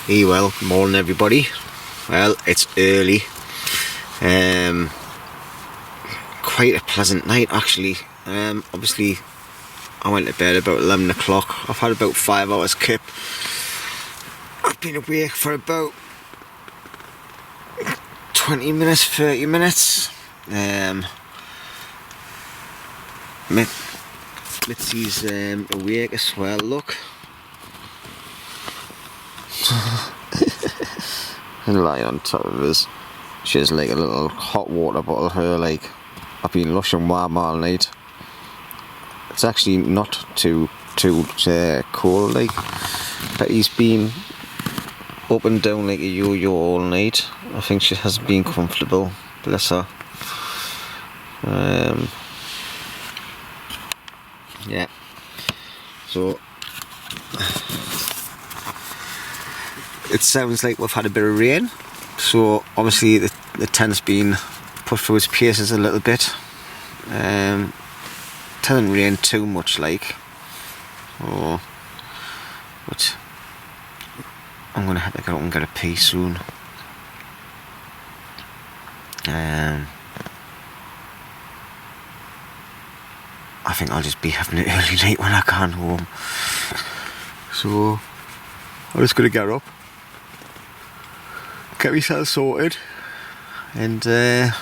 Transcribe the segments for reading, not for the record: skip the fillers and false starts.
Well, morning everybody. Well, it's early. Quite a pleasant night actually. Obviously I went to bed about 11 o'clock. I've had about 5 hours kip. I've been awake for about 20 minutes, 30 minutes. Mitzi's awake as well, look. And lie on top of us. She has like a little hot water bottle here, like I've been lush and warm all night. It's actually not too cold, like, but he's been up and down like a yo-yo all night. I think she has been comfortable, bless her. Yeah, so it sounds like we've had a bit of rain, so obviously the tent's been put through its paces a little bit. It hasn't rained too much, like, but I'm gonna have to go out and get a pee soon. I think I'll just be having an early night when I can home. So I'm just gonna get up, get myself sorted, and get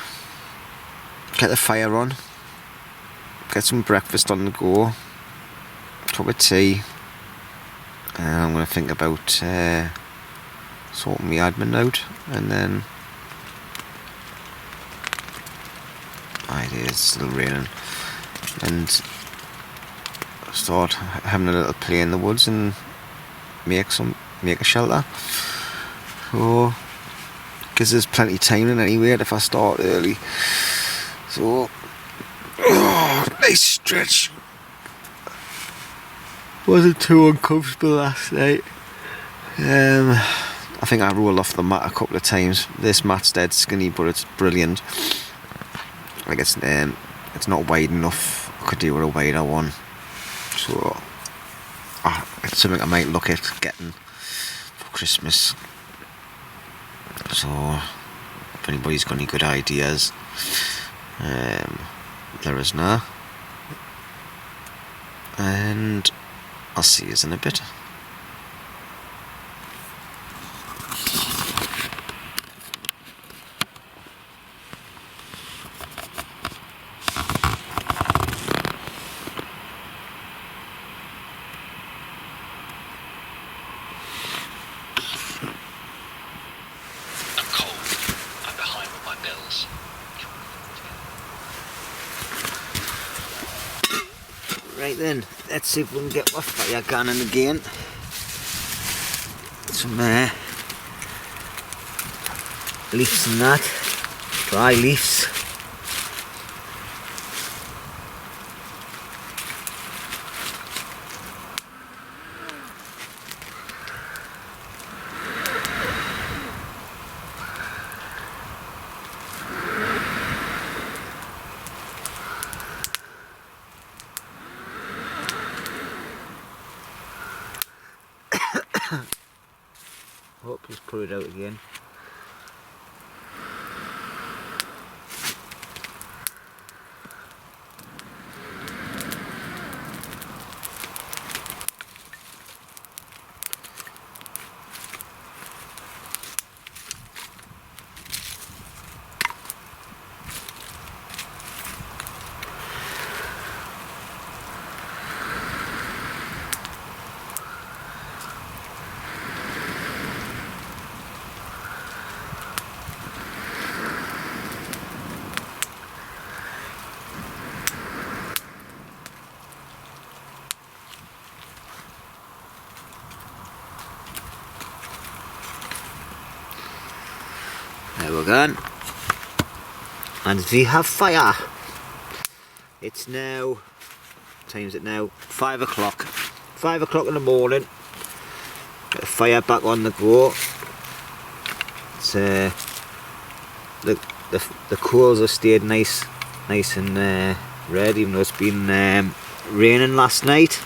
the fire on, get some breakfast on the go, cup of tea, and I'm gonna think about sorting my admin out, and then it's still raining, and start having a little play in the woods and make a shelter. So gives us plenty of time in anyway if I start early. So nice stretch. Wasn't too uncomfortable last night. I think I rolled off the mat a couple of times. This mat's dead skinny, but it's brilliant. I guess it's not wide enough. I could do with a wider one. So it's something I might look at getting for Christmas. So if anybody's got any good ideas, let us know. And I'll see you in a bit. Right then, let's see if we can get my fire going again. Some leaves and that, dry leaves. Oh, just put it out again. There we're going. And we have fire. It's now, what time is it now? 5 o'clock. 5 o'clock in the morning. Get the fire back on the go. It's the coals have stayed nice and red, even though it's been raining last night.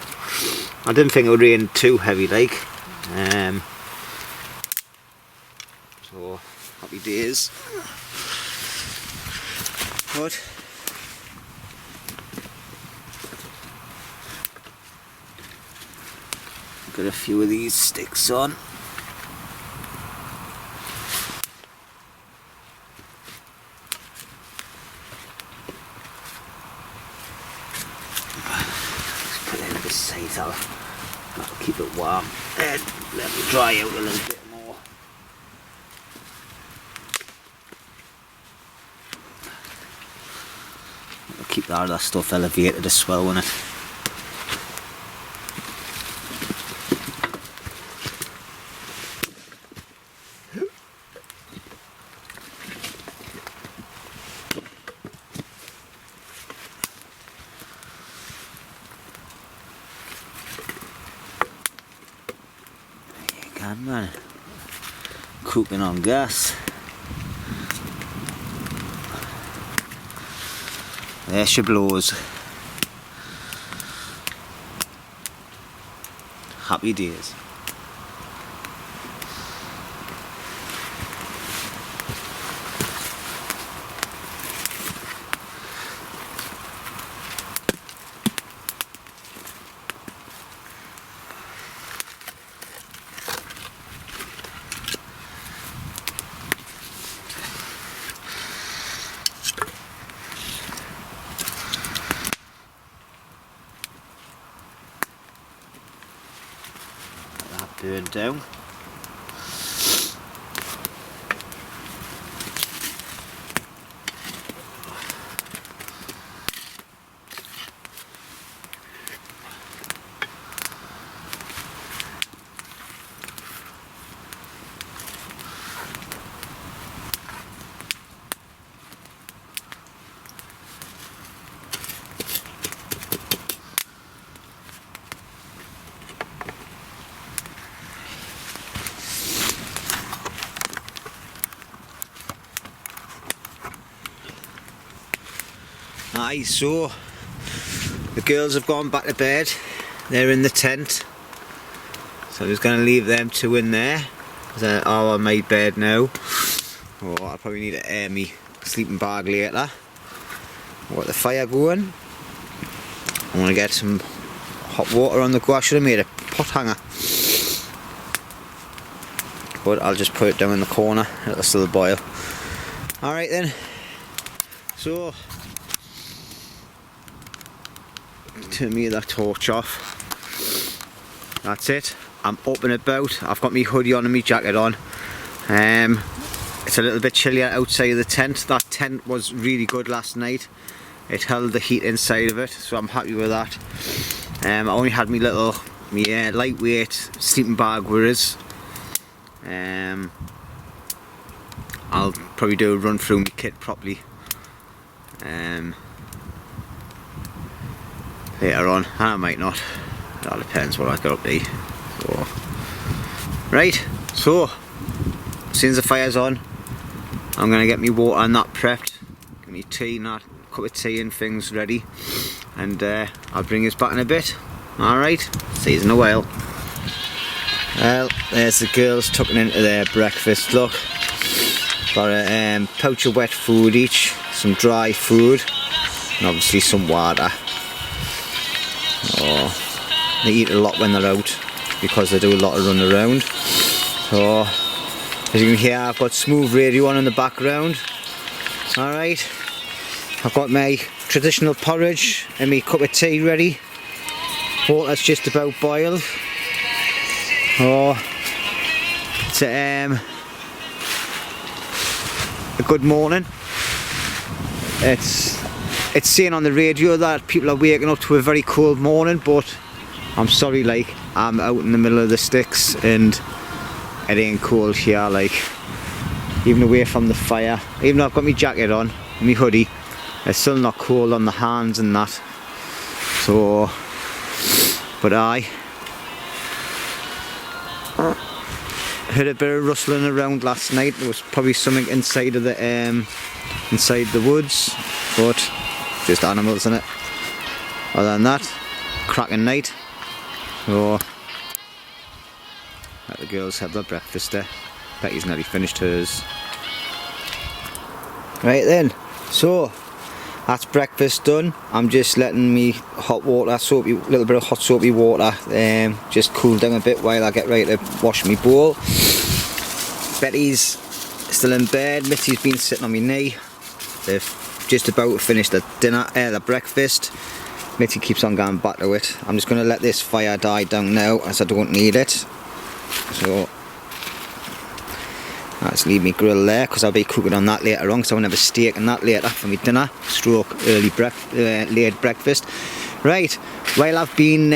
I didn't think it would rain too heavy, like. So happy days. But got a few of these sticks on. That'll keep it warm and let me dry out a little bit more. I'll keep that other stuff elevated as well, won't it? Man, cooking on gas. There she blows. Happy days. Burned down. Aye, so the girls have gone back to bed. They're in the tent, so I'm just going to leave them two in there. They're all on my bed now. Oh, I'll probably need to air me sleeping bag later. Got the fire going. I'm going to get some hot water on the go. I should have made a pot hanger, but I'll just put it down in the corner. It'll still boil. Alright then, so turn me that torch off. That's it. I'm up and about. I've got my hoodie on and my jacket on. It's a little bit chillier outside of the tent. That tent was really good last night. It held the heat inside of it, so I'm happy with that. I only had my little lightweight sleeping bag with us. I'll probably do a run through my kit properly later on, and I might not. That depends what I got up to. So, right, so since the fire's on, I'm gonna get me water and that prepped, get me tea and that, cup of tea and things ready, and I'll bring us back in a bit. Alright, see you in a while. Well, there's the girls tucking into their breakfast. Look, got a pouch of wet food each, some dry food, and obviously some water. Oh, they eat a lot when they're out because they do a lot of run around. So as you can hear, I've got smooth radio on in the background. Alright, I've got my traditional porridge and my cup of tea ready. Water's just about boiled. Oh, it's a good morning. It's saying on the radio that people are waking up to a very cold morning, but I'm sorry, like, I'm out in the middle of the sticks and it ain't cold here, like, even away from the fire. Even though I've got my jacket on, my hoodie, it's still not cold on the hands and that. So, but I heard a bit of rustling around last night. There was probably something inside of the inside the woods, but just animals in it. Other than that, cracking night. So let the girls have their breakfast there. Betty's nearly finished hers. Right then, so that's breakfast done. I'm just letting me hot water, little bit of hot soapy water, just cool down a bit while I get ready to wash my bowl. Betty's still in bed. Mitzi's been sitting on my knee. They've just about to finish the dinner, the breakfast. Mitzi keeps on going back to it. I'm just going to let this fire die down now, as I don't need it. So I'll just leave me grill there, because I'll be cooking on that later on, because I want to have a steak and that later for my dinner, stroke early late breakfast. Right, while I've been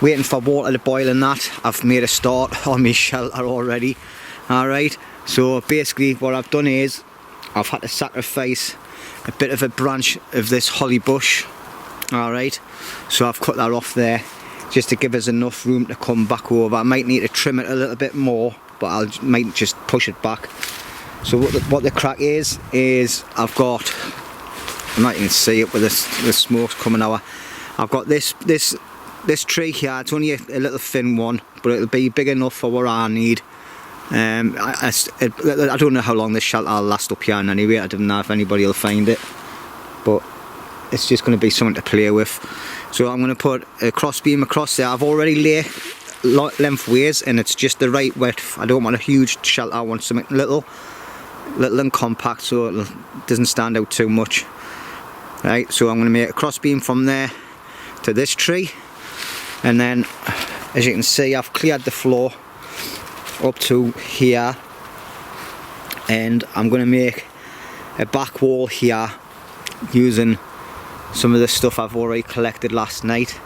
waiting for water to boil and that, I've made a start on my shelter already. Alright, so basically what I've done is I've had to sacrifice a bit of a branch of this holly bush. Alright, so I've cut that off there just to give us enough room to come back over. I might need to trim it a little bit more, but I might just push it back. So what the crack is I've got, I might even see it with the smoke's coming out. I've got this tree here. It's only a little thin one, but it'll be big enough for what I need. I don't know how long this shelter will last up here anyway. I don't know if anybody will find it, but it's just going to be something to play with. So I'm going to put a cross beam across there. I've already laid lengthways, and it's just the right width. I don't want a huge shelter. I want something little and compact, so it doesn't stand out too much. Right, so I'm going to make a cross beam from there to this tree, and then as you can see, I've cleared the floor up to here, and I'm going to make a back wall here using some of the stuff I've already collected last night,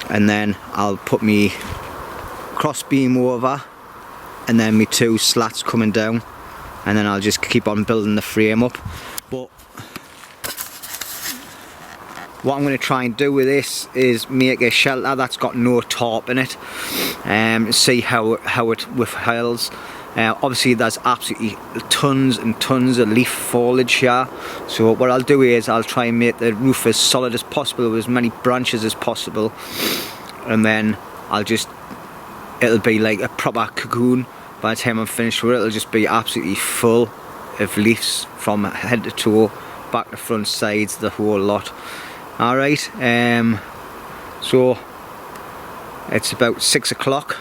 and then I'll put me cross beam over, and then me 2 slats coming down, and then I'll just keep on building the frame up. But what I'm going to try and do with this is make a shelter that's got no tarp in it, and see how it withholds. Obviously there's absolutely tons and tons of leaf foliage here, so what I'll do is I'll try and make the roof as solid as possible with as many branches as possible, and then it'll be like a proper cocoon. By the time I'm finished with it, it'll just be absolutely full of leaves from head to toe, back to front, sides, the whole lot. Alright, so it's about 6 o'clock.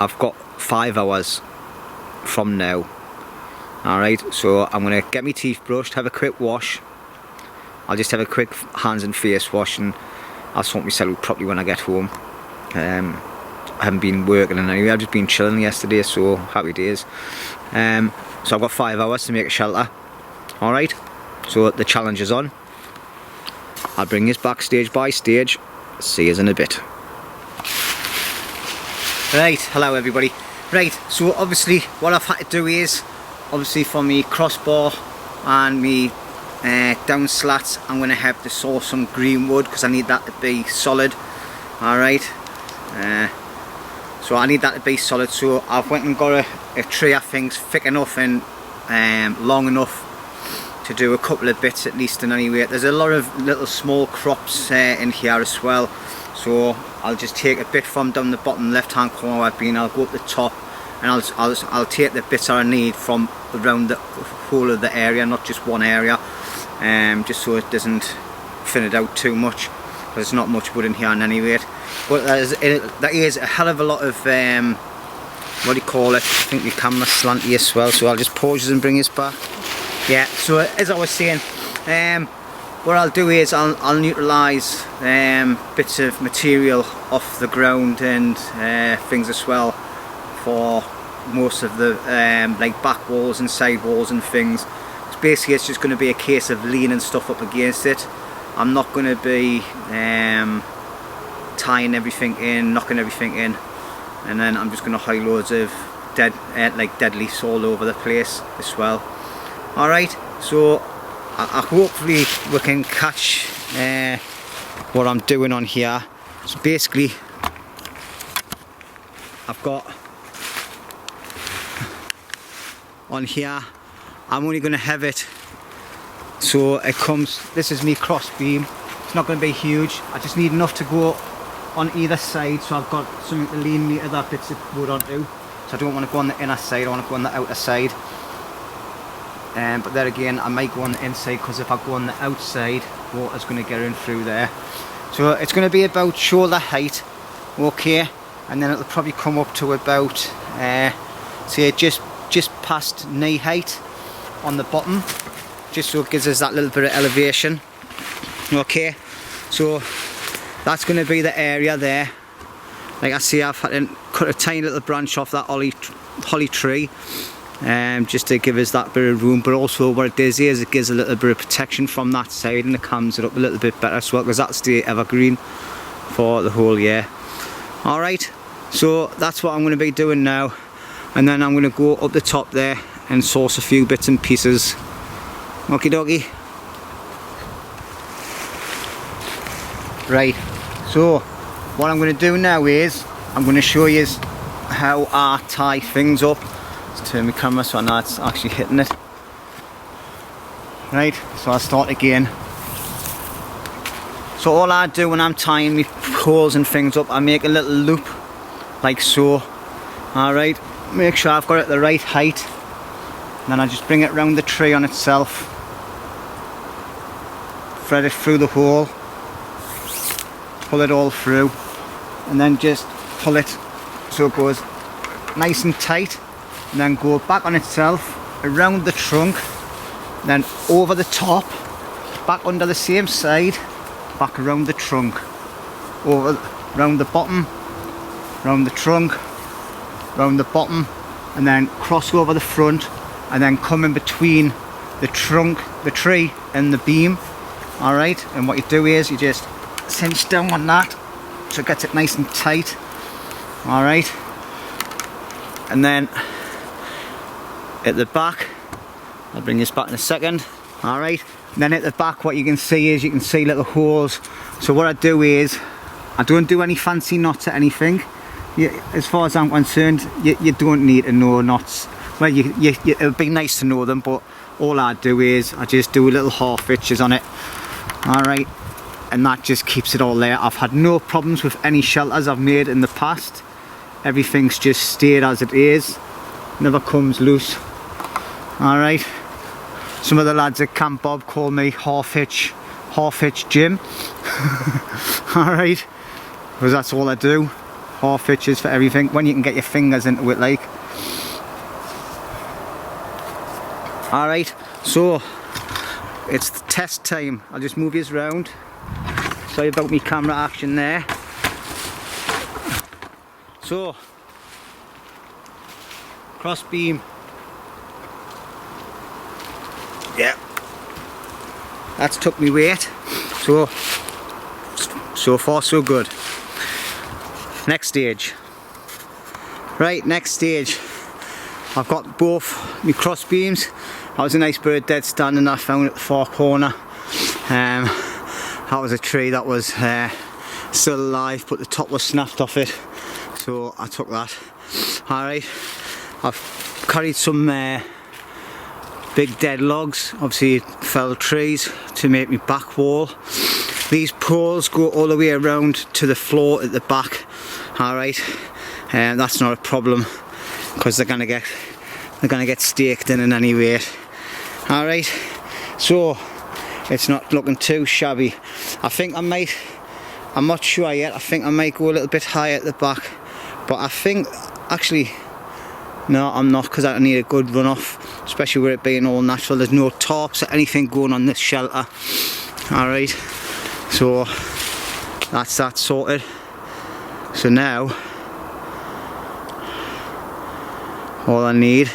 I've got 5 hours from now. Alright, so I'm going to get my teeth brushed, have a quick wash. I'll just have a quick hands and face wash, and I'll sort myself out properly when I get home. I haven't been working in anyway, I've just been chilling yesterday, so happy days. So I've got 5 hours to make a shelter. Alright, so the challenge is on. I'll bring this back stage by stage. See you in a bit. Right, hello everybody. Right, so obviously what I've had to do is, obviously for me crossbar and me down slats, I'm going to have to saw some green wood, because I need that to be solid. Alright, so I need that to be solid, so I've went and got a tree I think's thick enough and long enough to do a couple of bits at least. And anyway, there's a lot of little small crops in here as well, so I'll just take a bit from down the bottom left hand corner where I've been. I'll go up the top, and I'll take the bits I need from around the whole of the area, not just one area, just so it doesn't thin it out too much, because there's not much wood in here in any rate. But there is a hell of a lot of what do you call it, I think the camera's slanty as well, so I'll just pause and bring this back. Yeah, so as I was saying, what I'll do is I'll neutralise bits of material off the ground and things as well for most of the like back walls and side walls and things. So basically it's just going to be a case of leaning stuff up against it. I'm not going to be tying everything in, knocking everything in, and then I'm just going to hide loads of dead leaves all over the place as well. Alright, so hopefully we can catch what I'm doing on here. So basically I've got on here, I'm only going to have it so it comes, this is me cross beam, it's not going to be huge, I just need enough to go on either side, so I've got something to lean me other bits of wood onto. So So I don't want to go on the inner side, I want to go on the outer side. But there again, I might go on the inside, because if I go on the outside, water's going to get in through there. So it's going to be about shoulder height, okay, and then it'll probably come up to about, say just past knee height on the bottom, just so it gives us that little bit of elevation. Okay, so that's going to be the area there. Like I say, I've had to cut a tiny little branch off that holly tree, just to give us that bit of room, but also what it does is it gives a little bit of protection from that side, and it calms it up a little bit better as well, because that's the evergreen for the whole year. Alright, so that's what I'm going to be doing now, and then I'm going to go up the top there and source a few bits and pieces. Okie dokie. Right, so what I'm going to do now is I'm going to show you how I tie things up. Let's turn my camera so I know it's actually hitting it. Right, so I'll start again. So all I do when I'm tying my poles and things up, I make a little loop like so. Alright, make sure I've got it the right height, and then I just bring it round the tree on itself, thread it through the hole, pull it all through, and then just pull it so it goes nice and tight, and then go back on itself, around the trunk, then over the top, back under the same side, back around the trunk, over round the bottom, round the trunk, round the bottom, and then cross over the front, and then come in between the trunk, the tree and the beam. Alright, and what you do is you just cinch down on that so it gets it nice and tight. Alright, and then at the back, I'll bring this back in a second. Alright, then at the back what you can see is, you can see little holes. So what I do is, I don't do any fancy knots or anything. As far as I'm concerned, you don't need to know knots. Well, it'll be nice to know them, but all I do is I just do little half hitches on it. Alright, and that just keeps it all there. I've had no problems with any shelters I've made in the past. Everything's just stayed as it is, never comes loose. Alright, some of the lads at Camp Bob call me half hitch Jim. Alright, because that's all I do, half hitches for everything, when you can get your fingers into it like. Alright, so it's the test time. I'll just move you around. Sorry about me camera action there. So, cross beam. Yeah, that's took me weight. So far so good. Next stage. Right, next stage. I've got both my cross beams. That was a nice bit of dead standing I found at the far corner. That was a tree that was still alive, but the top was snapped off it, so I took that. Alright, I've carried some big dead logs, obviously felled trees, to make my back wall. These poles go all the way around to the floor at the back. Alright, that's not a problem, because they're gonna get staked in any way. Alright, so it's not looking too shabby. I think I'm not sure yet, I think I might go a little bit higher at the back, but I think actually no, I'm not, because I need a good run off, especially with it being all natural. There's no tarps or anything going on this shelter. Alright, so that's that sorted. So now all I need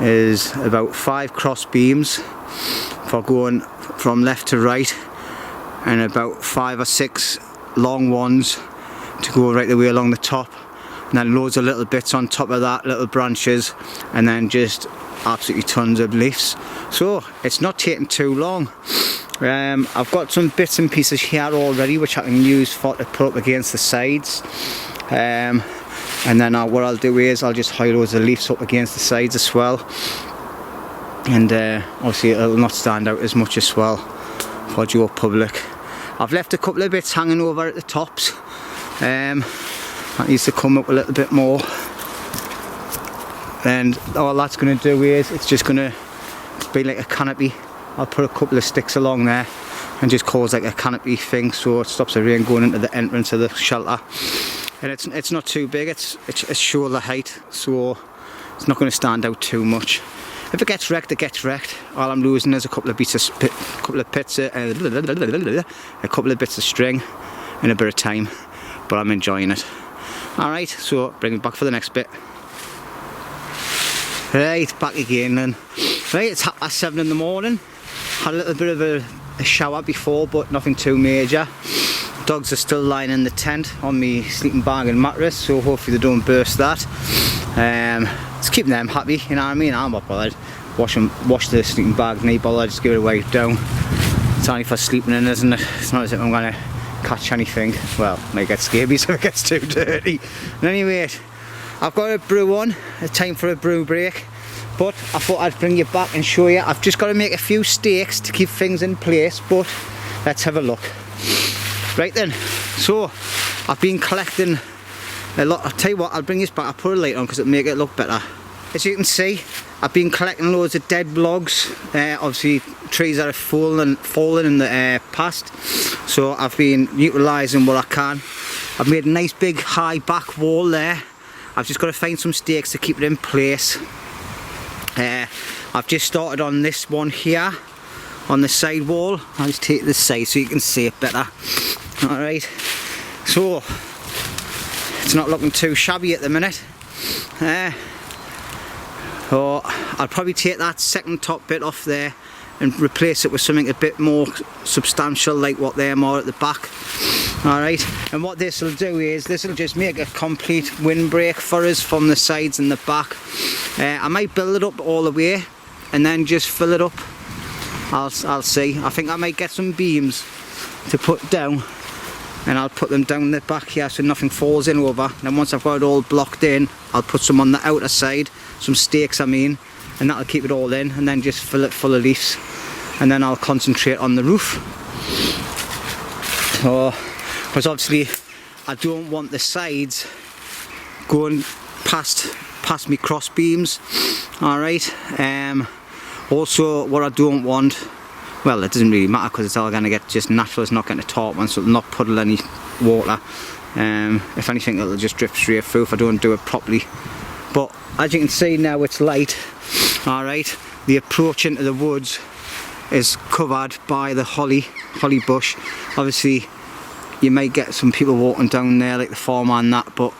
is about 5 cross beams for going from left to right, and about 5 or 6 long ones to go right the way along the top, and then loads of little bits on top of that, little branches, and then just absolutely tons of leaves. So it's not taking too long. I've got some bits and pieces here already which I can use to put up against the sides, and then what I'll do is I'll just hide loads of leaves up against the sides as well, and obviously it'll not stand out as much as well for your public. I've left a couple of bits hanging over at the tops, that needs to come up a little bit more. And all that's going to do is it's just going to be like a canopy. I'll put a couple of sticks along there and just cause like a canopy thing, so it stops the rain going into the entrance of the shelter. And it's not too big, it's shoulder height, so it's not going to stand out too much. If it gets wrecked, it gets wrecked. All I'm losing is a couple of bits of a couple of bits of string and a bit of time, but I'm enjoying it. Alright, so bring me back for the next bit. Right, back again then. Right, it's 7:30 in the morning. Had a little bit of a shower before, but nothing too major. Dogs are still lying in the tent on me sleeping bag and mattress, so hopefully they don't burst that. It's keeping them happy, you know what I mean? I'm not bothered. Wash the sleeping bag, need bothered, just give it a wipe down. It's only for sleeping in, isn't it? It's not as if I'm going to catch anything. Well, might get scabies if it gets too dirty. But anyway, I've got a brew on. It's time for a brew break. But I thought I'd bring you back and show you. I've just got to make a few stakes to keep things in place, but let's have a look. Right then, so I've been collecting a lot. I'll tell you what, I'll bring this back, I'll put a light on because it'll make it look better. As you can see, I've been collecting loads of dead logs, obviously trees that have fallen in the past, so I've been utilising what I can. I've made a nice big high back wall there. I've just got to find some stakes to keep it in place. I've just started on this one here, on the side wall. I'll just take this side so you can see it better. Alright, so it's not looking too shabby at the minute. So I'll probably take that second top bit off there and replace it with something a bit more substantial like what them are at the back. Alright, and what this will do is this will just make a complete windbreak for us from the sides and the back. I might build it up all the way and then just fill it up. I'll see. I think I might get some beams to put down, and I'll put them down the back here so nothing falls in over. Then once I've got it all blocked in, I'll put some on the outer side, some stakes I mean, and that'll keep it all in, and then just fill it full of leaves, and then I'll concentrate on the roof. So, because obviously I don't want the sides going past me cross beams. Alright, also what I don't want, well, it doesn't really matter because it's all going to get just natural, it's not getting a taut one, so it'll not puddle any water. If anything, it'll just drip straight through if I don't do it properly. But as you can see now, it's light. Alright, the approach into the woods is covered by the holly bush. Obviously you might get some people walking down there like the farmer and that, but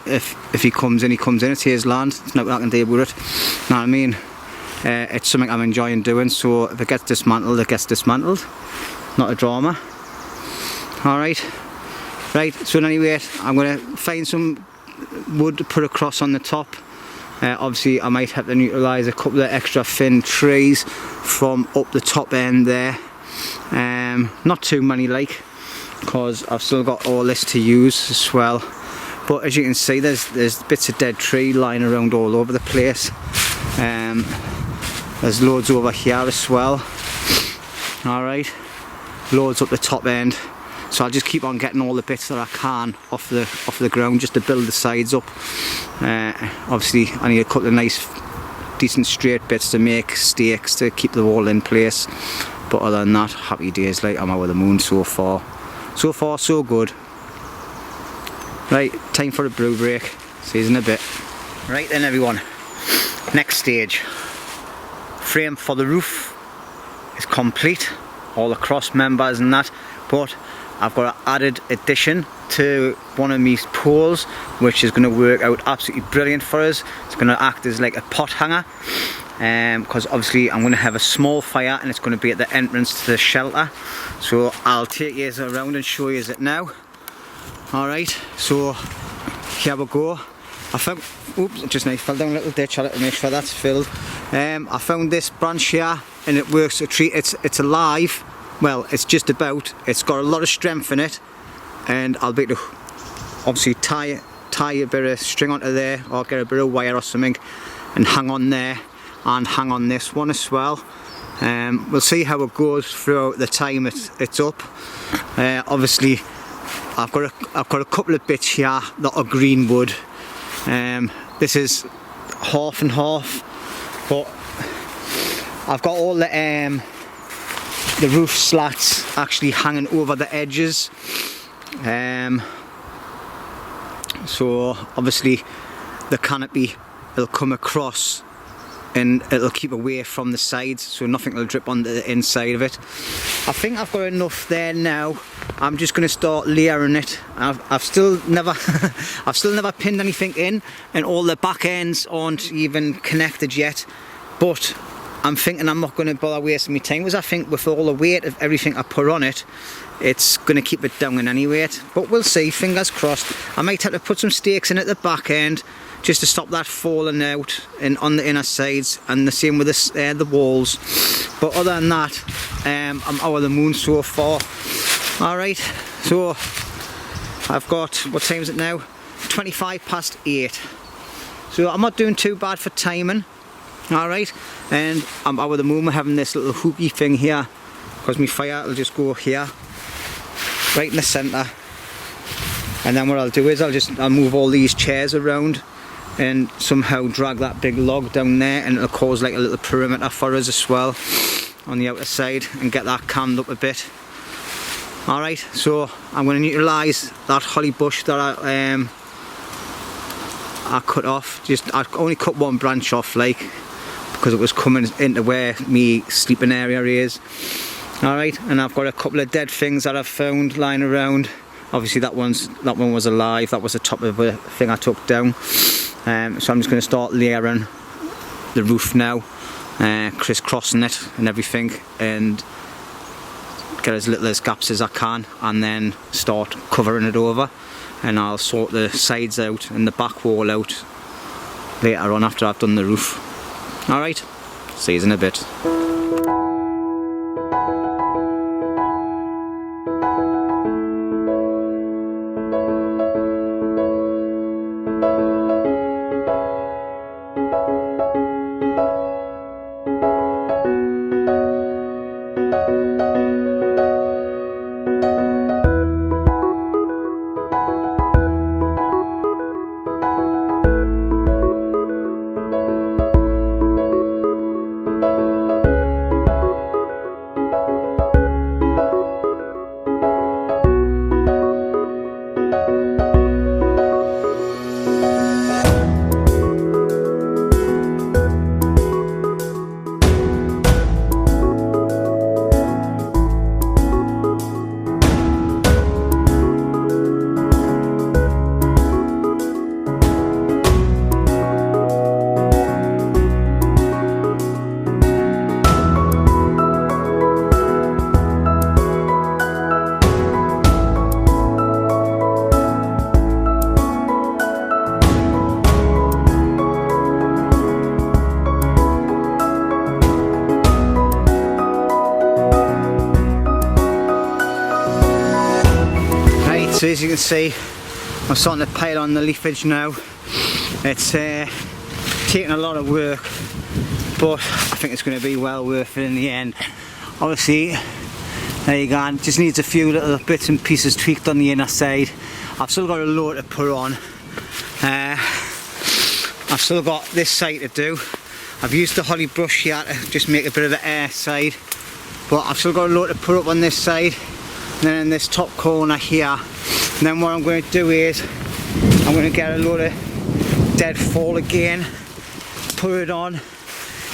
if he comes in, it's his land, it's not what I can do with it. You know what I mean? It's something I'm enjoying doing, so if it gets dismantled, it gets dismantled. Not a drama. Alright. Right, so anyway, I'm going to find some wood to put across on the top. Obviously I might have to utilise a couple of extra thin trees from up the top end there. Not too many like, because I've still got all this to use as well. But as you can see, there's bits of dead tree lying around all over the place. There's loads over here as well. Alright, loads up the top end. So I'll just keep on getting all the bits that I can off the ground just to build the sides up. Obviously I need a couple of nice decent straight bits to make stakes to keep the wall in place. But other than that, happy days, like I'm over the moon so far. So far so good. Right, time for a brew break. See you in a bit. Right then everyone, next stage. Frame for the roof is complete, all the cross members and that, but I've got an added addition to one of these poles which is going to work out absolutely brilliant for us. It's going to act as like a pot hanger, because obviously I'm going to have a small fire and it's going to be at the entrance to the shelter. So I'll take you around and show you it now. Alright, so here we go. I found, oops, just now fell down a little ditch, I had to make sure that's filled. I found this branch here and it works a treat. It's alive. Well, it's just about. It's got a lot of strength in it, and I'll be able to obviously tie a bit of string onto there, or get a bit of wire or something, and hang on there, and hang on this one as well. We'll see how it goes throughout the time it's up. Obviously, I've got a couple of bits here that are green wood. This is half and half, but I've got all the roof slats actually hanging over the edges, so obviously the canopy will come across and it'll keep away from the sides, so nothing will drip on the inside of it. I think I've got enough there now. I'm just going to start layering it. I've still never pinned anything in, and all the back ends aren't even connected yet, but I'm thinking I'm not going to bother wasting my time, because I think with all the weight of everything I put on it, it's going to keep it down in any weight. But we'll see, fingers crossed. I might have to put some stakes in at the back end just to stop that falling out and on the inner sides, and the same with the walls. But other than that, I'm out of the moon so far. Alright, so I've got, what time is it now? 8:25. So I'm not doing too bad for timing. Alright, and I'm out of the moon. We're having this little hooky thing here, because my fire will just go here, right in the centre. And then what I'll do is I'll move all these chairs around and somehow drag that big log down there, and it'll cause like a little perimeter for us as well on the outer side, and get that cammed up a bit. Alright, so I'm going to utilise that holly bush that I cut off. I only cut one branch off, like, because it was coming into where me sleeping area is. Alright, and I've got a couple of dead things that I've found lying around. Obviously that one was alive. That was the top of the thing I took down. So I'm just going to start layering the roof now, crisscrossing it and everything, and get as little as gaps as I can, and then start covering it over. And I'll sort the sides out and the back wall out later on after I've done the roof. Alright, see you in a bit. So as you can see, I'm starting to pile on the leafage now. It's taking a lot of work, but I think it's going to be well worth it in the end. Obviously, there you go, it just needs a few little bits and pieces tweaked on the inner side. I've still got a load to put on. I've still got this side to do. I've used the holly brush here to just make a bit of the air side, but I've still got a load to put up on this side, and then in this top corner here. And then what I'm going to do is I'm going to get a load of dead fall again, put it on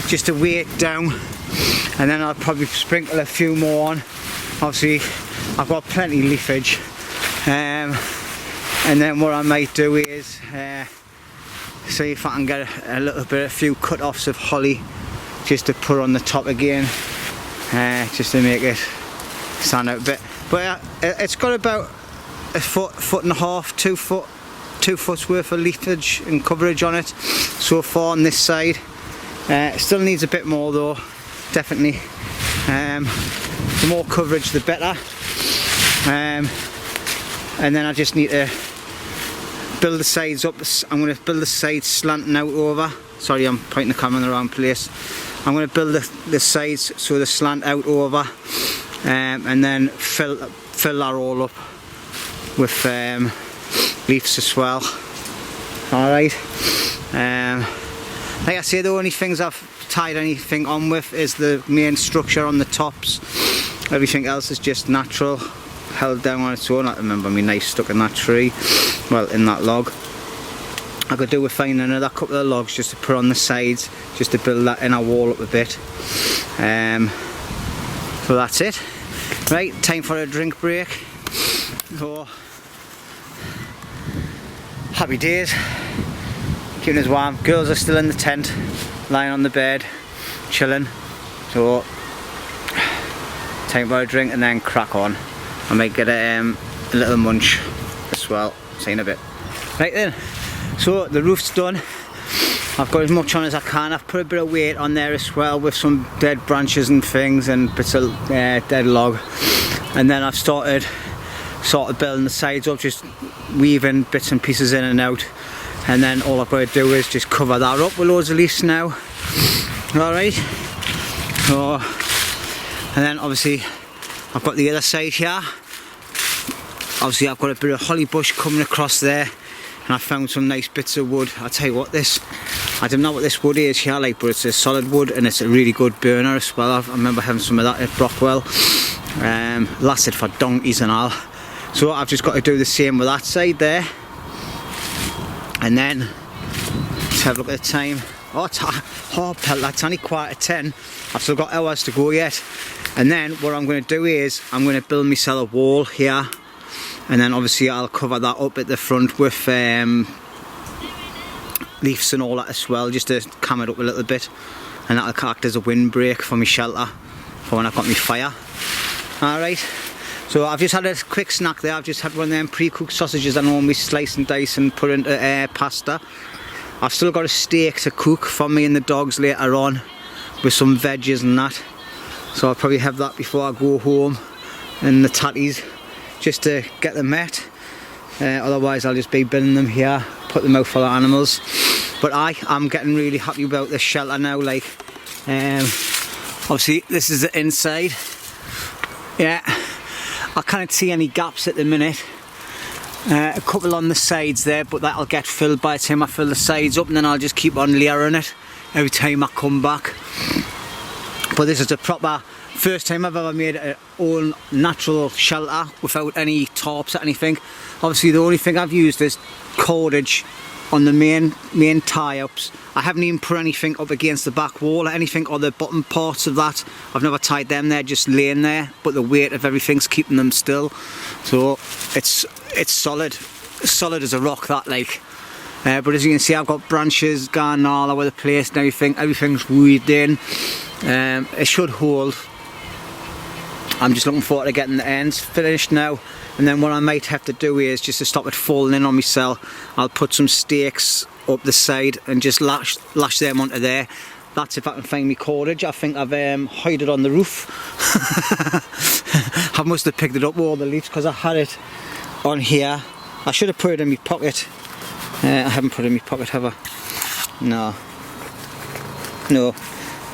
just to weigh it down, and then I'll probably sprinkle a few more on. Obviously I've got plenty of leafage, and then what I might do is see if I can get a few cut-offs of holly just to put on the top again, just to make it stand out a bit. But it's got about a foot and a half, 2 foot's worth of leafage and coverage on it so far on this side. It still needs a bit more though, definitely. The more coverage the better. And then I just need to build the sides up. I'm going to build the sides slanting out over. Sorry, I'm pointing the camera in the wrong place. I'm going to build the sides so they slant out over, and then fill that all up with leaves as well. Alright, Like I say, the only things I've tied anything on with is the main structure on the tops. Everything else is just natural, held down on its own. I remember my knife stuck in that tree, well, in that log. I could do with finding another couple of logs just to put on the sides, just to build that inner wall up a bit. So that's it. Right, time for a drink break. Oh, happy days. Keeping us warm. Girls are still in the tent, lying on the bed, chilling. So, time for a drink and then crack on. I might get a little munch as well. See you in a bit. Right then, so the roof's done. I've got as much on as I can. I've put a bit of weight on there as well with some dead branches and things and bits of dead log. And then I've started sort of building the sides up, just weaving bits and pieces in and out. And then all I've got to do is just cover that up with loads of leaves now. Alright. So, and then obviously I've got the other side here. Obviously I've got a bit of holly bush coming across there. And I found some nice bits of wood. I'll tell you what, I don't know what this wood is here, like, but it's a solid wood and it's a really good burner as well. I remember having some of that at Brockwell. Lasted for donkeys and all. So I've just got to do the same with that side there. And then, let's have a look at the time. Oh, that's only 9:45. I've still got hours to go yet. And then what I'm going to do is, I'm going to build myself a wall here. And then obviously I'll cover that up at the front with leaves and all that as well, just to cam it up a little bit. And that'll act as a windbreak for my shelter for when I've got my fire. Alright, so I've just had a quick snack there. I've just had one of them pre-cooked sausages I normally slice and dice and put into pasta. I've still got a steak to cook for me and the dogs later on with some veggies and that. So I'll probably have that before I go home and the tatties, just to get them met. Otherwise I'll just be binning them here, put them out for the animals. But I'm getting really happy about this shelter now. Like, obviously this is the inside. Yeah, I can't see any gaps at the minute. A couple on the sides there, but that'll get filled by the time I fill the sides up, and then I'll just keep on layering it every time I come back. But this is a proper first time I've ever made an own natural shelter without any tarps or anything. Obviously the only thing I've used is cordage on the main tie-ups. I haven't even put anything up against the back wall or anything, or the bottom parts of that. I've never tied them, they're just laying there, but the weight of everything's keeping them still. So it's solid as a rock, that, like. But as you can see, I've got branches going all over the place and everything's weaved in. It should hold. I'm just looking forward to getting the ends finished now. And then what I might have to do is, just to stop it falling in on myself, I'll put some stakes up the side and just lash them onto there. That's if I can find my cordage. I think I've hid it on the roof. I must have picked it up with all the leaves because I had it on here. I should have put it in my pocket. I haven't put it in my pocket, have I? No.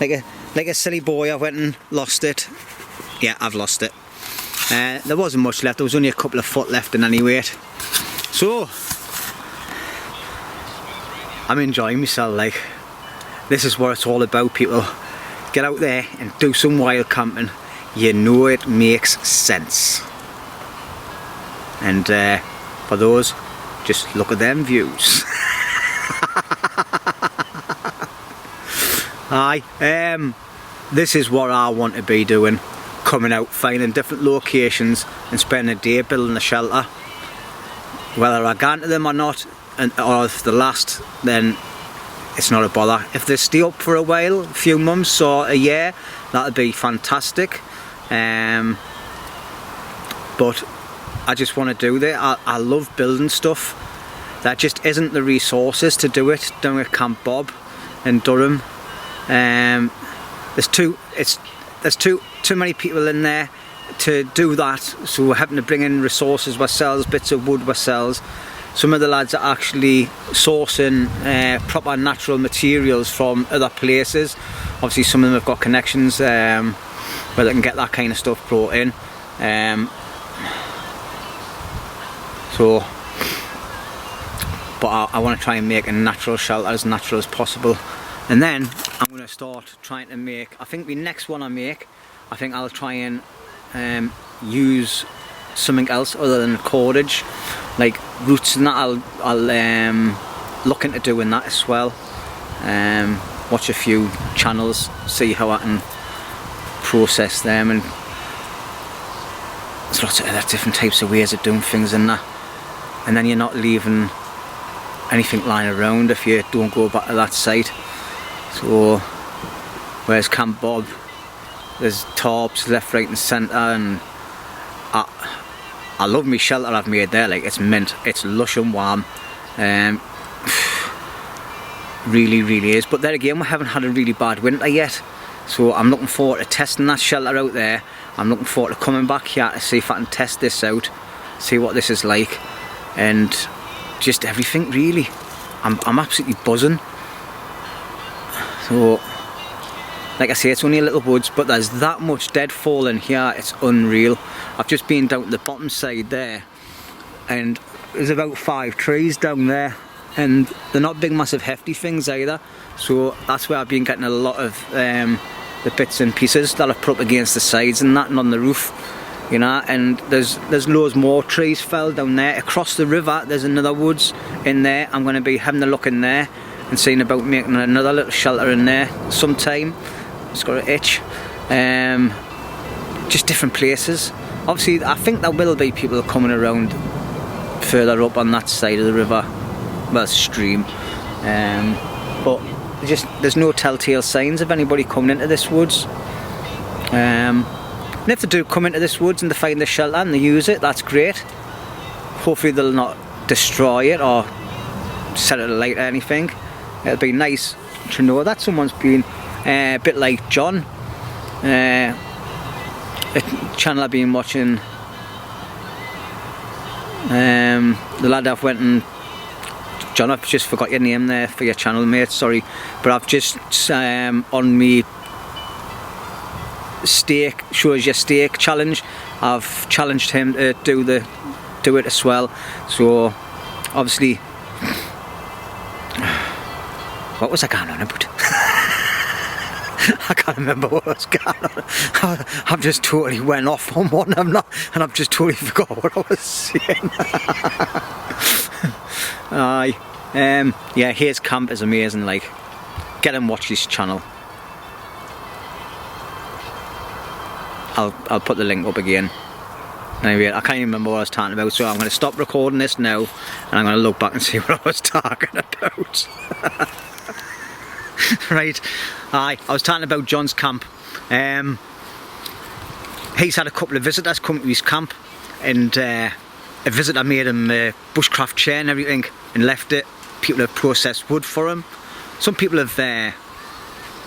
Like a silly boy, I went and lost it. Yeah, I've lost it. There wasn't much left. There was only a couple of foot left in any weight. So I'm enjoying myself. Like, this is what it's all about, people. Get out there and do some wild camping. You know it makes sense. And for those, just look at them views. This is what I want to be doing. Coming out, finding different locations and spending a day building a shelter. Whether I go into them or not, or if they last, then it's not a bother. If they stay up for a while, a few months or a year, that'd be fantastic. But I just want to do that. I love building stuff. There just isn't the resources to do it down at Camp Bob in Durham. There's too many people in there to do that, so we're having to bring in resources ourselves, bits of wood ourselves. Some of the lads are actually sourcing proper natural materials from other places. Obviously some of them have got connections where they can get that kind of stuff brought in. But I want to try and make a natural shelter as natural as possible. And then I'm going to start trying to make, I think the next one I make, I think I'll try and use something else other than cordage, like roots and that. I'll look into doing that as well. Watch a few channels, see how I can process them, and there's lots of other different types of ways of doing things in that. And then you're not leaving anything lying around if you don't go back to that site. So whereas Camp Bob, there's tarps left, right and centre, and I love my shelter I've made there. Like, it's mint, it's lush and warm, really is. But there again, we haven't had a really bad winter yet, so I'm looking forward to testing that shelter out there. I'm looking forward to coming back here to see if I can test this out, see what this is like, and just everything really. I'm absolutely buzzing. So like I say, it's only a little woods, but there's that much deadfall in here, it's unreal. I've just been down to the bottom side there, and there's about 5 trees down there, and they're not big massive hefty things either, so that's where I've been getting a lot of the bits and pieces that I've put up against the sides and that, and on the roof, you know. And there's loads more trees fell down there. Across the river there's another woods in there. I'm going to be having a look in there and seeing about making another little shelter in there sometime. It's got an itch. Just different places. Obviously I think there will be people coming around further up on that side of the river, well, stream, but there's no telltale signs of anybody coming into this woods. And if they do come into this woods and they find the shelter and they use it, that's great. Hopefully they'll not destroy it or set it alight or anything. It'll be nice to know that someone's been, a bit like John, a channel I've been watching, the lad I've went and, John, I've just forgot your name there for your channel, mate, sorry, but I've just on me steak, shows your steak challenge, I've challenged him to do it as well. So obviously, what was I going on about? I can't remember what I was going on. I've just totally went off on one, and I've just totally forgot what I was saying. Aye, yeah, his camp is amazing. Like, get and watch this channel. I'll put the link up again. Anyway, I can't even remember what I was talking about, so I'm going to stop recording this now, and I'm going to look back and see what I was talking about. Right, aye, I was talking about John's camp. He's had a couple of visitors come to his camp, and a visitor made him a bushcraft chair and everything, and left it. People have processed wood for him. Some people have,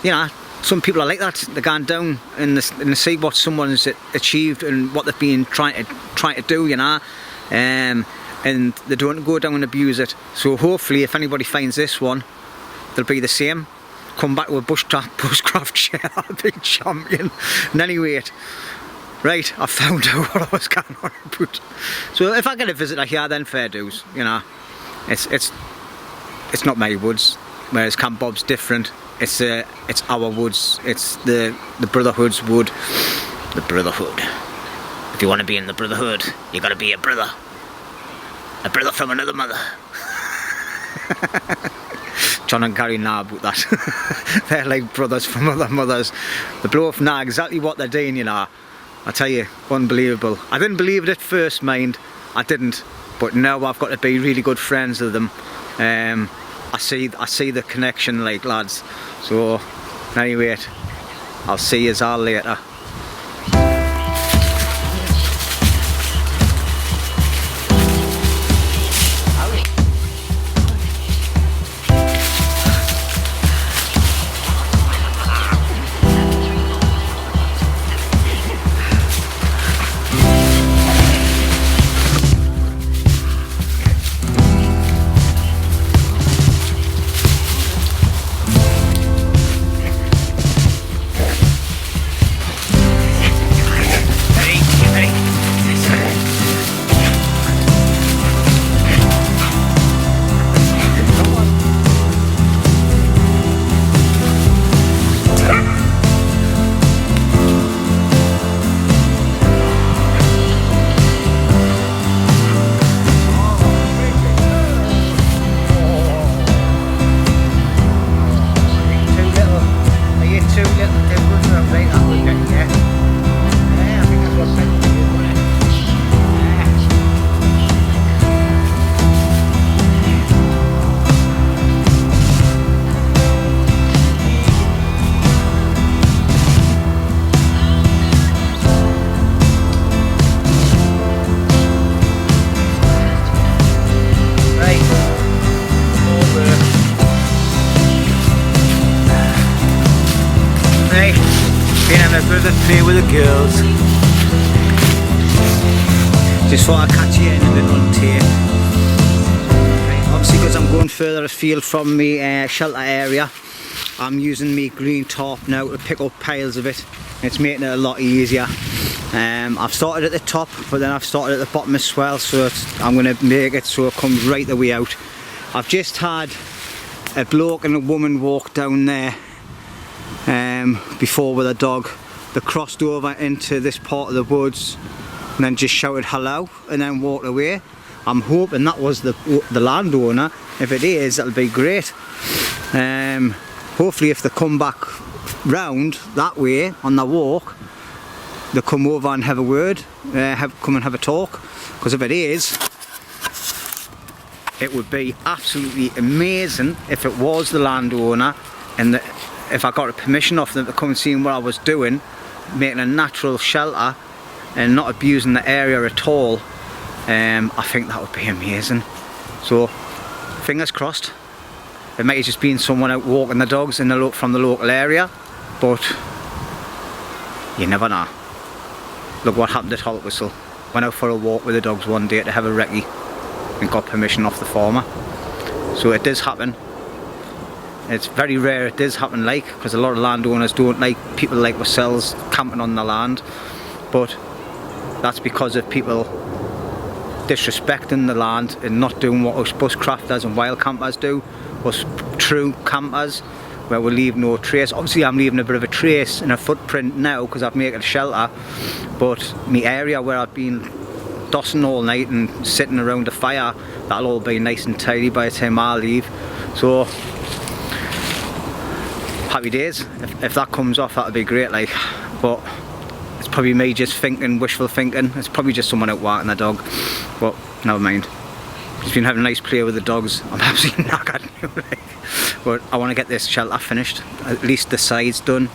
you know, some people are like that. They're going down and they see what someone's achieved and what they've been trying to do, you know, and they don't go down and abuse it. So hopefully, if anybody finds this one, they'll be the same. Come back with a bushcraft chair, I'll be champion. And anyway, right, I found out what I was going on about. So if I get a visitor here, then fair dues, you know. It's not my woods, whereas Camp Bob's different. It's our woods. It's the Brotherhood's wood. The Brotherhood. If you want to be in the Brotherhood, you got to be a brother. A brother from another mother. John and Gary know about that. They're like brothers from other mothers. They both know exactly what they're doing, you know. I tell you, unbelievable. I didn't believe it at first, mind. I didn't. But now I've got to be really good friends with them. I see the connection, like, lads. So anyway, I'll see you all later. Been having a bit of a play with the girls. Just thought I'd catch you in a bit on tape. Right, obviously because I'm going further afield from my shelter area, I'm using my green tarp now to pick up piles of it. It's making it a lot easier. I've started at the top, but then I've started at the bottom as well, so I'm going to make it so it comes right the way out. I've just had a bloke and a woman walk down there before with a dog. They crossed over into this part of the woods and then just shouted hello and then walked away. I'm hoping that was the landowner. If it is, that'll be great. Hopefully if they come back round that way on the walk, they'll come over and have a word, come and have a talk, because if it is, it would be absolutely amazing if it was the landowner and if I got a permission off them to come and see what I was doing, making a natural shelter and not abusing the area at all. I think that would be amazing. So fingers crossed. It might have just been someone out walking the dogs in from the local area, but you never know. Look what happened at Holtwhistle. Went out for a walk with the dogs one day to have a recce and got permission off the farmer. So it does happen. It's very rare it does happen, like, because a lot of landowners don't like people like ourselves camping on the land, but that's because of people disrespecting the land and not doing what us bushcrafters and wild campers do, us true campers, where we leave no trace. Obviously I'm leaving a bit of a trace and a footprint now because I've made a shelter, but my area where I've been dossing all night and sitting around a fire, that'll all be nice and tidy by the time I leave. So happy days. If that comes off, that'll be great, like, but it's probably me just thinking, wishful thinking. It's probably just someone out walking the dog, but never mind. Just been having a nice play with the dogs. I'm absolutely knackered now, like. But I want to get this shelter finished, at least the sides done,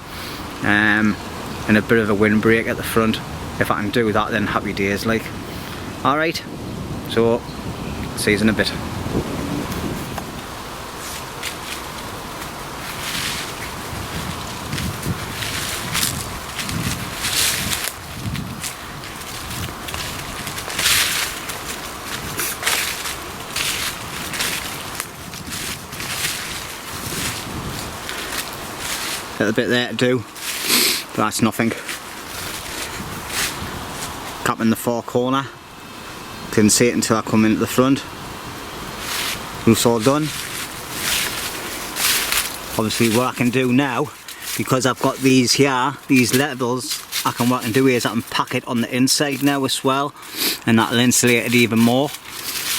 and a bit of a windbreak at the front. If I can do that, then happy days, like. Alright, so see you in a bit. Little bit there to do, but that's nothing. Cap in the far corner, didn't see it until I come into the front. Roof's all done. Obviously what I can do now, because I've got these here, these levels, what I can do is I can pack it on the inside now as well, and that'll insulate it even more.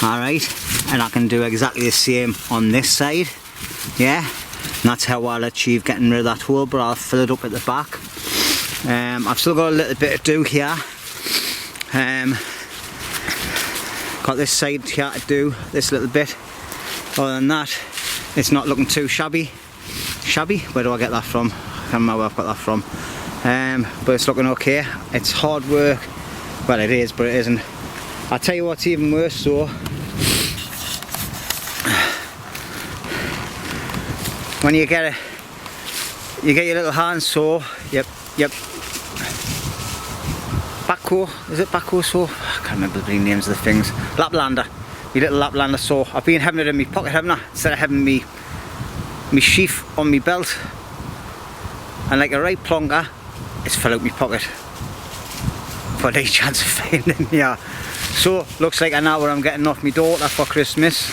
Alright, and I can do exactly the same on this side, yeah. And that's how I'll achieve getting rid of that hole, but I'll fill it up at the back. I've still got a little bit to do here. Got this side here to do, this little bit. Other than that, it's not looking too shabby. Shabby? Where do I get that from? I can't remember where I've got that from. But it's looking okay. It's hard work. Well, it is, but it isn't. I'll tell you what's even worse, so. When you get your little handsaw, yep, backhoe, is it backhoe saw? I can't remember the names of the things. Laplander, your little Laplander saw. I've been having it in my pocket, haven't I? Instead of having me sheath on my belt. And like a right plonker, it's fell out my pocket. For any chance of finding, yeah. So, looks like I know where I'm getting off my daughter for Christmas.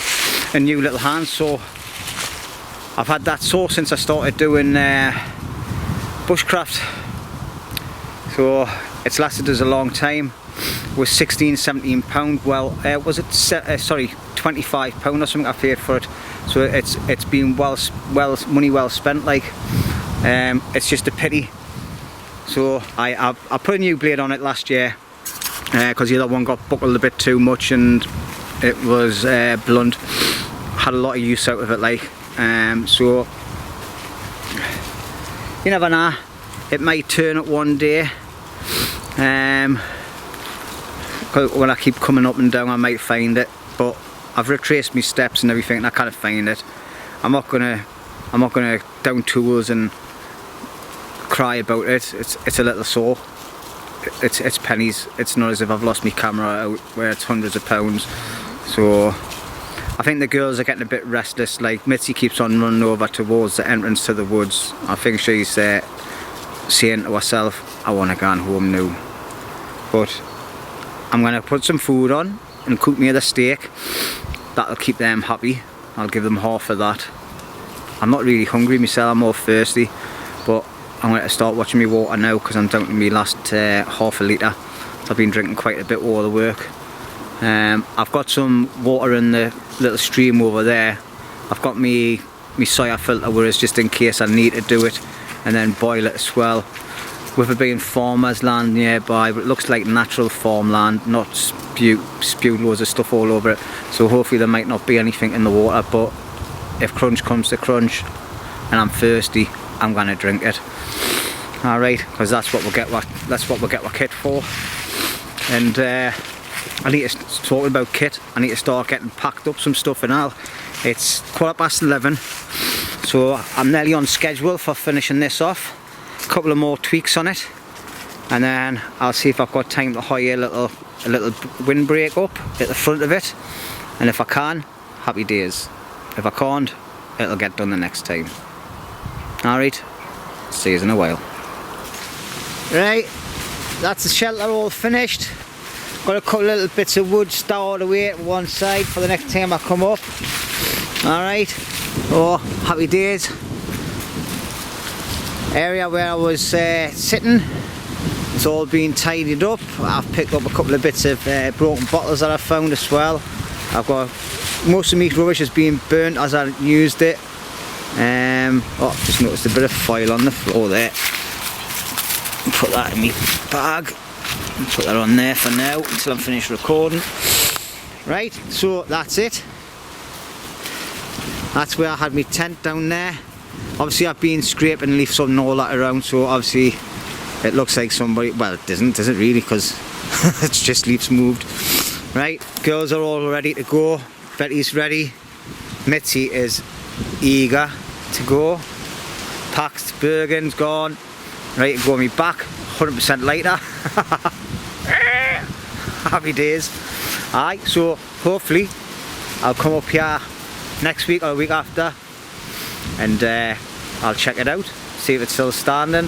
A new little handsaw. I've had that saw since I started doing bushcraft, so it's lasted us a long time. It was £16–17. Well, was it sorry, £25 or something I paid for it. So it's been money well spent, like. It's just a pity. So I put a new blade on it last year because the other one got buckled a bit too much and it was blunt. Had a lot of use out of it, like. So you never know, it might turn up one day. When I keep coming up and down I might find it, but I've retraced my steps and everything and I kind of find it. I'm not gonna down tools and cry about it. It's a little sore. It's pennies. It's not as if I've lost my camera out where it's hundreds of pounds. So I think the girls are getting a bit restless. Like Mitzi keeps on running over towards the entrance to the woods. I think she's saying to herself, I want to go home now. But I'm going to put some food on and cook me the steak. That'll keep them happy. I'll give them half of that. I'm not really hungry myself, I'm more thirsty. But I'm going to start watching me water now because I'm down to my last half a litre. So I've been drinking quite a bit all the work. I've got some water in the little stream over there. I've got my soya filter whereas just in case I need to do it, and then boil it as well. With it being farmers land nearby, but it looks like natural farmland, not spewed loads of stuff all over it. So hopefully there might not be anything in the water, but if crunch comes to crunch and I'm thirsty, I'm gonna drink it. Alright, because that's what we'll get our kit for. And I need to, talking about kit, I need to start getting packed up some stuff and all. It's 11:15, so I'm nearly on schedule for finishing this off. A couple of more tweaks on it, and then I'll see if I've got time to hire a little windbreak up at the front of it. And if I can, happy days. If I can't, it'll get done the next time. Alright, see you in a while. Right, that's the shelter all finished. Got a couple of little bits of wood stored away at one side for the next time I come up. Alright, oh, happy days. Area where I was sitting, it's all been tidied up. I've picked up a couple of bits of broken bottles that I found as well. I've got most of my rubbish has been burnt as I used it. Oh, I've just noticed a bit of foil on the floor there. Put that in my bag and put that on there for now until I'm finished recording. Right, so that's it. That's where I had my tent down there. Obviously I've been scraping leaves and all that around, so obviously it looks like somebody, well it doesn't really, because it's just leaves moved. Right, girls are all ready to go. Betty's ready. Mitzi is eager to go. Packed, Bergen's gone. Ready to go on me back, 100% lighter. Happy days. Aye, so hopefully I'll come up here next week or a week after and I'll check it out, see if it's still standing.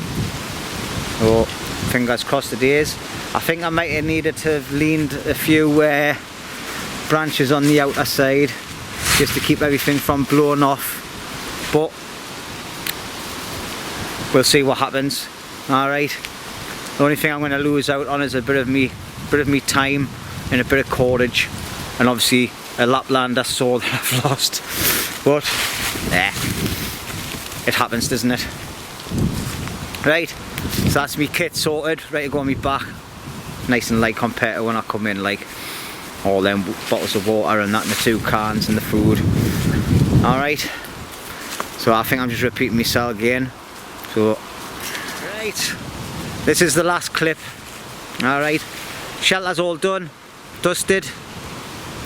So fingers crossed the days. I think I might have needed to have leaned a few branches on the outer side just to keep everything from blowing off, but we'll see what happens. Alright, the only thing I'm going to lose out on is a bit of me time and a bit of cordage, and obviously a Laplander saw that I've lost, but it happens, doesn't it? Right, so that's me kit sorted, ready to go on me back, nice and light compared to when I come in, like all them bottles of water and that and the 2 cans and the food. Alright, so I think I'm just repeating myself again. So right, this is the last clip. Alright, shelter's all done, dusted.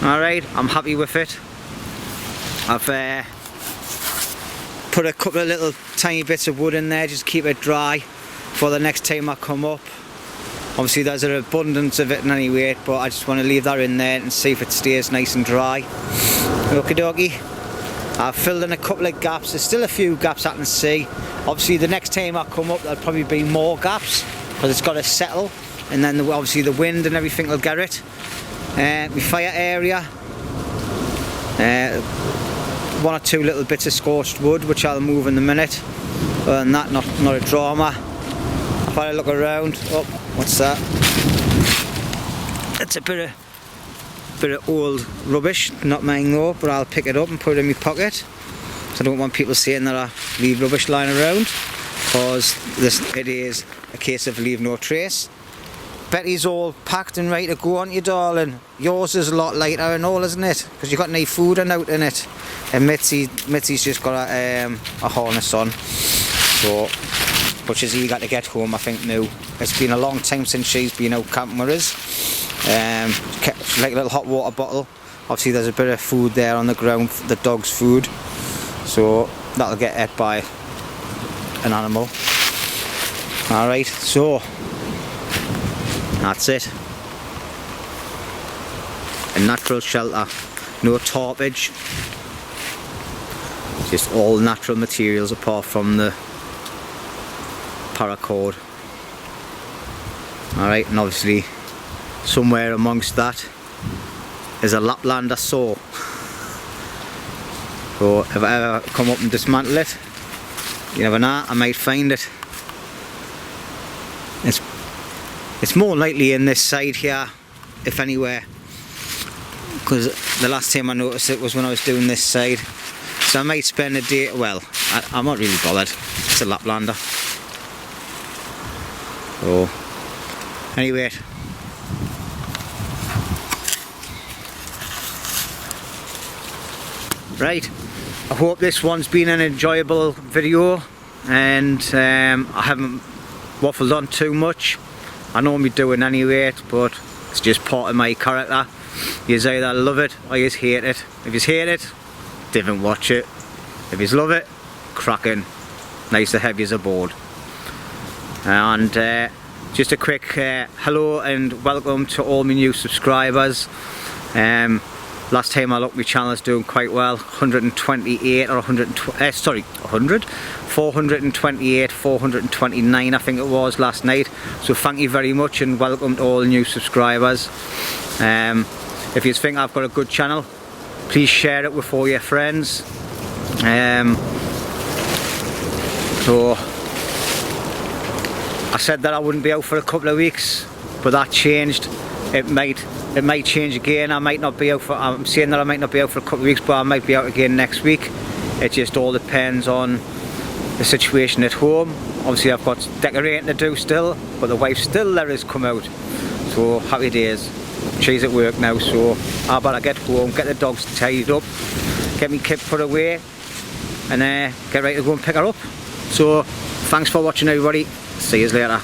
Alright, I'm happy with it. I've put a couple of little tiny bits of wood in there just to keep it dry for the next time I come up. Obviously there's an abundance of it in any way, but I just want to leave that in there and see if it stays nice and dry. Okie dokie. I've filled in a couple of gaps. There's still a few gaps I can see. Obviously the next time I come up there'll probably be more gaps because it's got to settle, and then obviously the wind and everything will get it. My fire area, 1 or 2 little bits of scorched wood which I'll move in a minute. Other than that, not a drama. I've had a look around. Oh, what's that? It's a bit of old rubbish, not mine though, but I'll pick it up and put it in my pocket. So I don't want people saying that I leave rubbish lying around, because it is a case of leave no trace. Betty's all packed and ready to go, aren't you, darling? Yours is a lot lighter and all, isn't it? Because you've got no food and out in it. And Mitzi's just got a harness on. So, but she's eager to get home, I think, now. It's been a long time since she's been out camping with us. She's like a little hot water bottle. Obviously there's a bit of food there on the ground, the dog's food. So that'll get ate by an animal. Alright, so that's it. A natural shelter, no tarpage, just all natural materials apart from the paracord. Alright, and obviously somewhere amongst that is a Laplander saw. So if I ever come up and dismantle it, you never know, I might find it. It's more likely in this side here, if anywhere, because the last time I noticed it was when I was doing this side. So I might spend a day, well, I'm not really bothered, it's a Laplander. So anyway, right, I hope this one's been an enjoyable video, and I haven't waffled on too much. I know me doing anyway, but it's just part of my character. You either love it or you hate it. If you hate it, don't watch it. If you love it, cracking. Nice to have you aboard. And just a quick hello and welcome to all my new subscribers. Last time I looked, my channel is doing quite well. 128 or 428, 429 I think it was last night. So thank you very much and welcome to all new subscribers. If you think I've got a good channel, please share it with all your friends. So I said that I wouldn't be out for a couple of weeks, but that changed. It might change again. I might not be out for, I'm saying that I might not be out for a couple of weeks, but I might be out again next week. It just all depends on the situation at home. Obviously I've got decorating to do still, but the wife still let us come out. So happy days. She's at work now, so I better get home, get the dogs tied up, get me kid put away, and get ready to go and pick her up. So thanks for watching everybody. See you later.